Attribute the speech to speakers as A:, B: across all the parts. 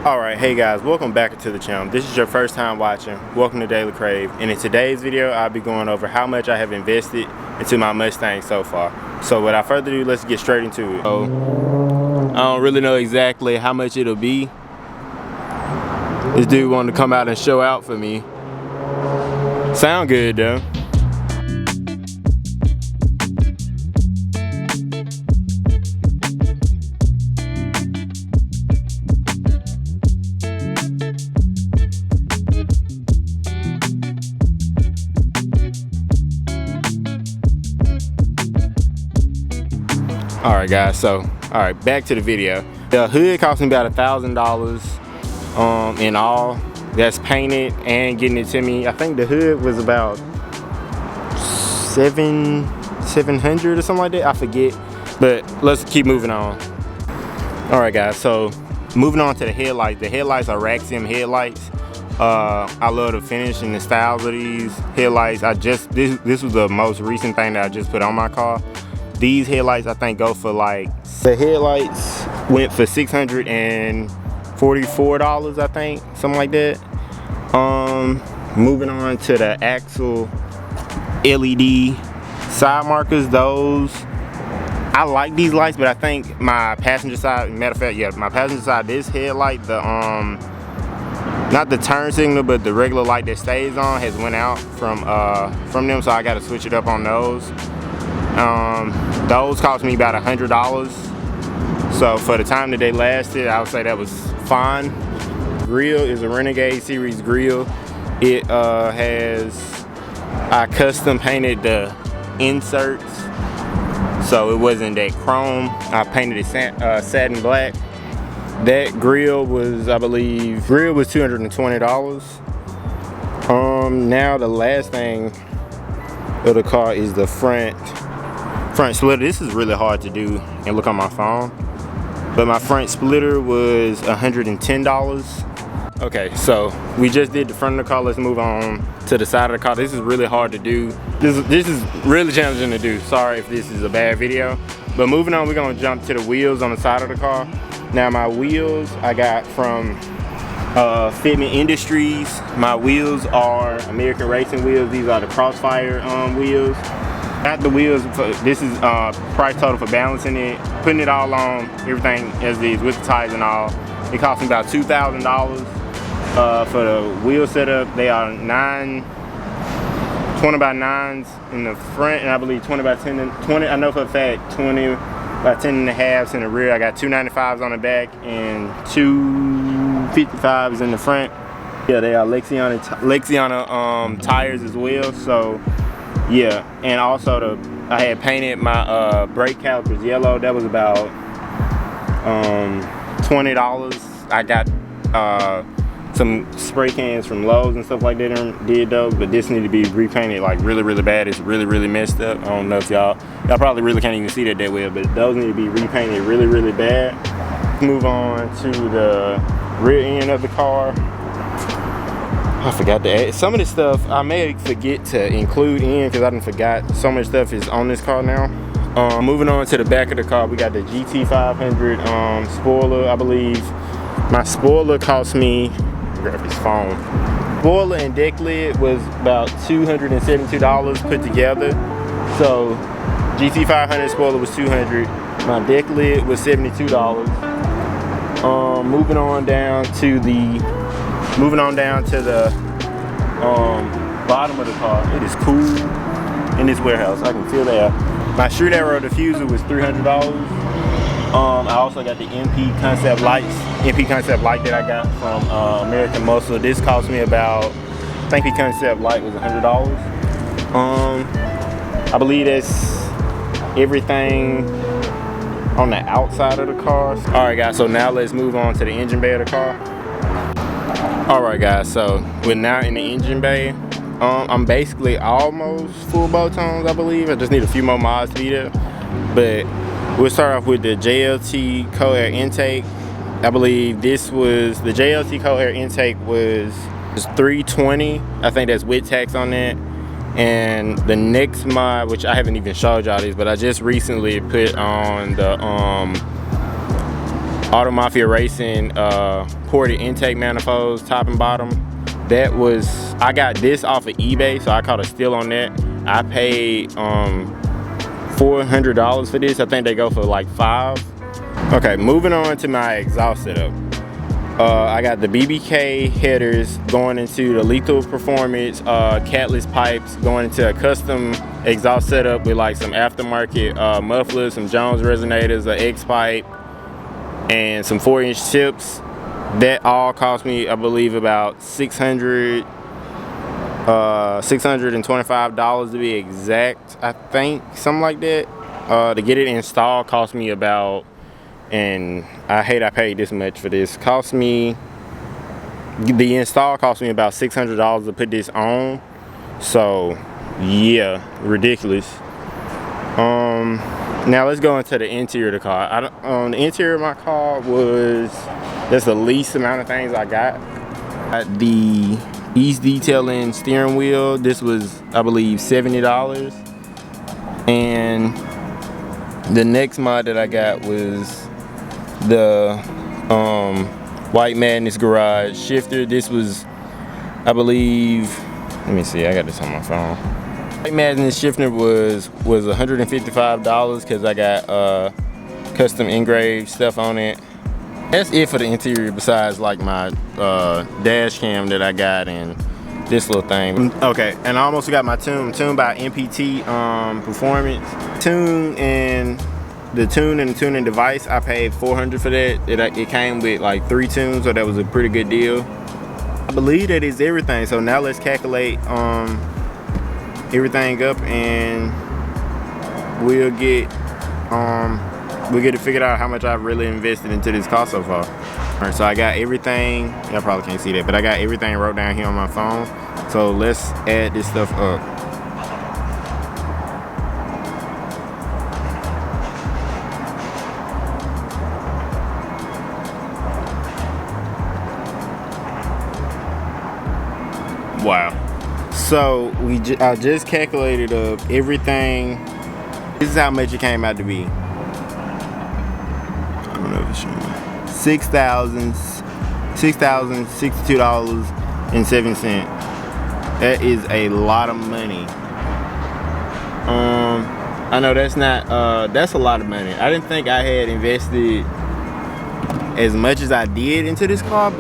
A: Alright, hey guys, welcome back to the channel. This is your first time watching, welcome to Daily Crave, and in today's video I'll be going over how much I have invested into my Mustang so far. So without further ado, let's get straight into it. So, I don't really know exactly how much it'll be. This dude wanted to come out and show out for me. Sound good though. Alright guys, so alright, back to the video. The hood cost me about $1,000 in all. That's painted and getting it to me. I think the hood was about $700 or something like that. I forget. But let's keep moving on. Alright guys, so moving on to the headlights. The headlights are Raxium headlights. I love the finish and the styles of these headlights. This was the most recent thing that I just put on my car. These headlights I think go for like, the headlights went for $644 I think, something like that. Moving on to the axle LED side markers, those I like these lights, but I think my passenger side, matter of fact, yeah, my passenger side, this headlight, the not the turn signal but the regular light that stays on has went out from them, so I got to switch it up on those. Those cost me about $100, so for the time that they lasted, I would say that was fine. Grill is a Renegade series grill. It I custom painted the inserts, so it wasn't that chrome. I painted it satin black. That grill was, I believe, $220. Now the last thing of the car is the front splitter. This is really hard to do and look on my phone, but my front splitter was $110. Okay, so we just did the front of the car. Let's move on to the side of the car. This is really hard to do. This is really challenging to do. Sorry if this is a bad video, but moving on, we're gonna jump to the wheels on the side of the car. Now my wheels I got from Fitment Industries. My wheels are American Racing wheels. These are the Crossfire wheels. Got the wheels, this is price total for balancing it, putting it all on, everything as is with the tires and all. It cost me about $2,000 for the wheel setup. They are 20 by 9s in the front, and I believe 20 by 10, I know for a fact 20 by 10 and a halves in the rear. I got 295s on the back and 255s in the front. Yeah, they are Lexiana tires as well, so yeah. And also I had painted my brake calipers yellow. That was about $20. I got some spray cans from Lowe's and stuff like that and did those, but this needed to be repainted like really bad. It's really messed up. I don't know if y'all probably really can't even see that well, but those need to be repainted really bad. Move on to the rear end of the car. I forgot to add some of this stuff. I may forget to include in because I done forgot so much stuff is on this car now. Moving on to the back of the car, we got the GT500 spoiler. I believe my spoiler cost me, grab his phone. Spoiler and deck lid was about $272 put together. So GT500 spoiler was $200. My deck lid was $72. Moving on down to the bottom of the car. It is cool in this warehouse. I can feel that. My street arrow diffuser was $300. I also got the MP concept light that I got from American Muscle. This cost me about, I think the concept light was $100. I believe that's everything on the outside of the car. Alright guys, so now let's move on to the engine bay of the car. Alright guys, so we're now in the engine bay. I'm basically almost full bolt-ons, I believe. I just need a few more mods to be there. But we'll start off with the JLT cold air intake. I believe this was, the JLT cold air intake was $320. I think that's with tax on that. And the next mod, which I haven't even showed y'all this, but I just recently put on the Auto Mafia Racing ported intake manifolds, top and bottom. That was, I got this off of eBay, so I caught a steal on that. I paid $400 for this. I think they go for like $5. Okay, moving on to my exhaust setup. I got the BBK headers going into the Lethal Performance catless pipes, going into a custom exhaust setup with like some aftermarket mufflers, some Jones resonators, an X pipe, and some 4-inch tips. That all cost me, I believe, about $625 to be exact. I think something like that. To get it installed cost me about, and I hate I paid this much for this. The install cost me about $600 to put this on. So yeah, ridiculous. Now let's go into the interior of the car. The interior of my car that's the least amount of things I got. The Ease Detailing steering wheel. This was, I believe, $70. And the next mod that I got was the White Madness Garage shifter. This was, I believe, let me see, I got this on my phone. White Madness shifter was $155 because I got custom engraved stuff on it. That's it for the interior, besides like my dash cam that I got and this little thing. Okay, and I almost got my tune by MPT Performance. The tuning device, I paid $400 for that. It came with like 3 tunes, so that was a pretty good deal. I believe that is everything. So now let's calculate everything up, and we'll get it figured out how much I've really invested into this car so far. Alright, so I got everything, y'all probably can't see that, but I got everything wrote down here on my phone. So let's add this stuff up. Wow. So I just calculated up everything. This is how much it came out to be. I don't know if it's showing. $6,062.07. That is a lot of money. I know that's not that's a lot of money. I didn't think I had invested as much as I did into this car,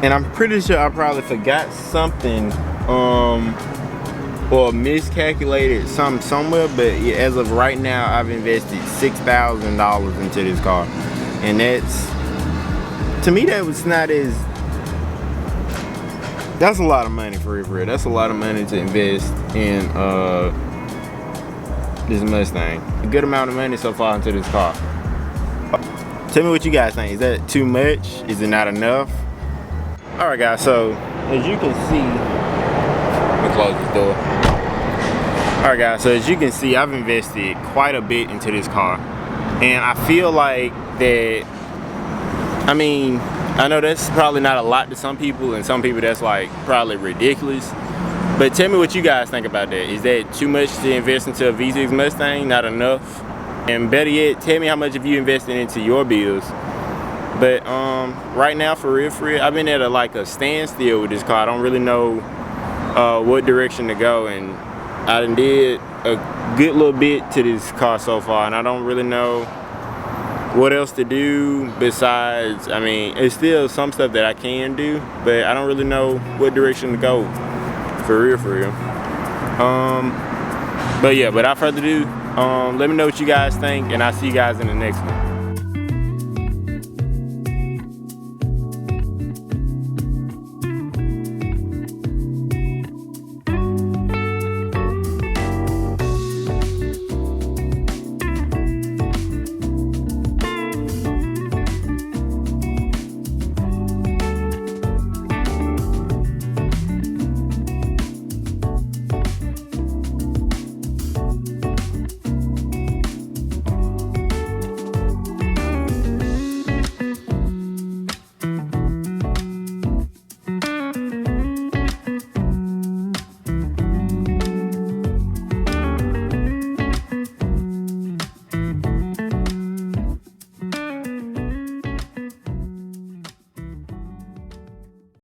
A: and I'm pretty sure I probably forgot something or miscalculated something somewhere, but yeah, as of right now I've invested $6,000 into this car, and that's, to me, that's a lot of money for real. That's a lot of money to invest in this Mustang. A good amount of money so far into this car. Tell me what you guys think. Is that too much? Is it not enough? Alright guys, so as you can see, let me close this door. Alright guys, so as you can see, I've invested quite a bit into this car, and I feel like that, I mean, I know that's probably not a lot to some people, and some people that's like probably ridiculous, but tell me what you guys think about that. Is that too much to invest into a V6 Mustang? Not enough? And better yet, tell me how much have you invested into your bills. But right now, for real, I've been at a standstill with this car. I don't really know what direction to go, and I done did a good little bit to this car so far, and I don't really know what else to do besides, I mean, it's still some stuff that I can do, but I don't really know what direction to go, for real. But yeah, without further ado, let me know what you guys think, and I'll see you guys in the next one.